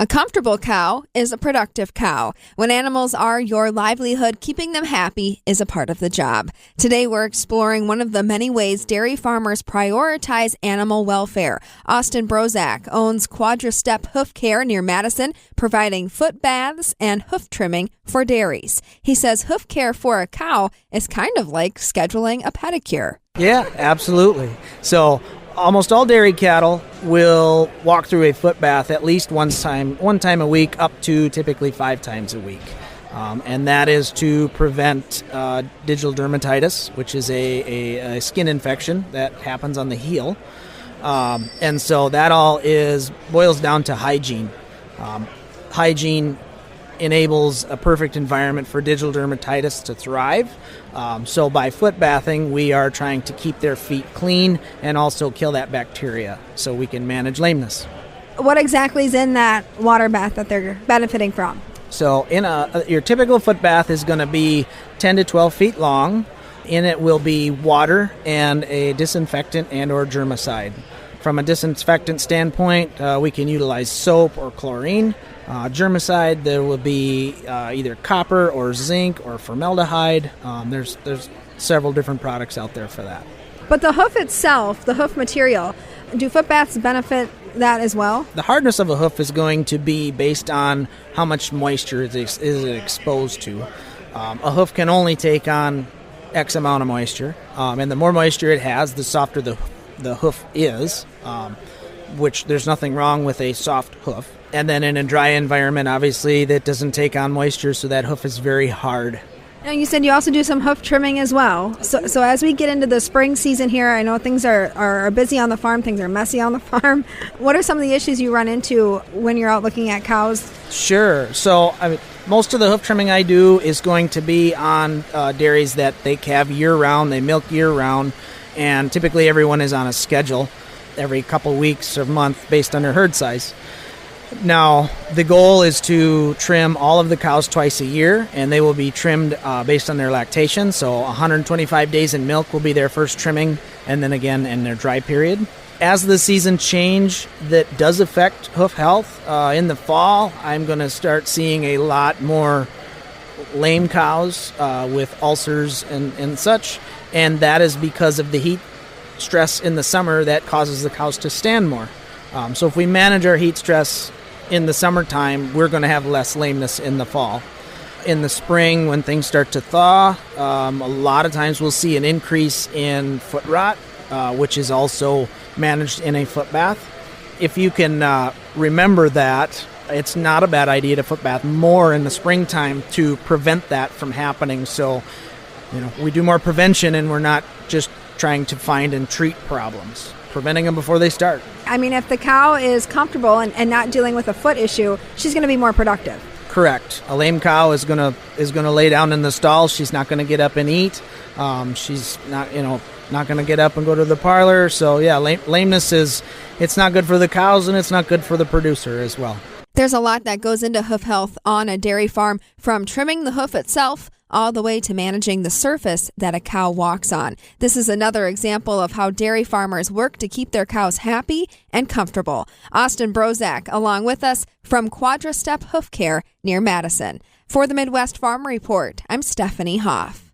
A comfortable cow is a productive cow. When animals are your livelihood, keeping them happy is a part of the job. Today, we're exploring one of the many ways dairy farmers prioritize animal welfare. Austin Brozak owns Quadra Step Hoof Care near Madison, providing foot baths and hoof trimming for dairies. He says hoof care for a cow is kind of like scheduling a pedicure. Yeah, absolutely. So almost all dairy cattle will walk through a foot bath at least one time a week, up to typically 5 times a week. And that is to prevent digital dermatitis, which is a skin infection that happens on the heel. And so that all boils down to hygiene. Hygiene enables a perfect environment for digital dermatitis to thrive. So by foot bathing, we are trying to keep their feet clean and also kill that bacteria so we can manage lameness. What exactly is in that water bath that they're benefiting from? So your typical foot bath is going to be 10 to 12 feet long. In it will be water and a disinfectant and or germicide. From a disinfectant standpoint, we can utilize soap or chlorine. Germicide, there will be either copper or zinc or formaldehyde. There's several different products out there for that. But the hoof itself, the hoof material, do foot baths benefit that as well? The hardness of a hoof is going to be based on how much moisture is it exposed to. A hoof can only take on X amount of moisture, and the more moisture it has, the softer the hoof is, which there's nothing wrong with a soft hoof. And then in a dry environment, obviously, that doesn't take on moisture, so that hoof is very hard. Now, you said you also do some hoof trimming as well. So as we get into the spring season here, I know things are busy on the farm, things are messy on the farm. What are some of the issues you run into when you're out looking at cows? Sure. So most of the hoof trimming I do is going to be on dairies that they calve year-round, they milk year-round, and typically everyone is on a schedule every couple weeks or month based on their herd size. Now, the goal is to trim all of the cows twice a year, and they will be trimmed based on their lactation. So 125 days in milk will be their first trimming, and then again in their dry period. As the season change, that does affect hoof health. In the fall, I'm going to start seeing a lot more lame cows with ulcers and such, and that is because of the heat stress in the summer that causes the cows to stand more. So if we manage our heat stress in the summertime, we're going to have less lameness in the fall. In the spring, when things start to thaw, a lot of times we'll see an increase in foot rot, which is also managed in a foot bath. If you can remember that, it's not a bad idea to foot bath more in the springtime to prevent that from happening. So, we do more prevention, and we're not just trying to find and treat problems. Preventing them before they start. I mean, if the cow is comfortable and not dealing with a foot issue, she's going to be more productive. Correct. A lame cow is gonna lay down in the stall. She's not going to get up and eat. She's not going to get up and go to the parlor. So yeah, lameness it's not good for the cows, and it's not good for the producer as well. There's a lot that goes into hoof health on a dairy farm, from trimming the hoof itself all the way to managing the surface that a cow walks on. This is another example of how dairy farmers work to keep their cows happy and comfortable. Austin Brozak, along with us from Quadra Step Hoof Care near Madison. For the Midwest Farm Report, I'm Stephanie Hoff.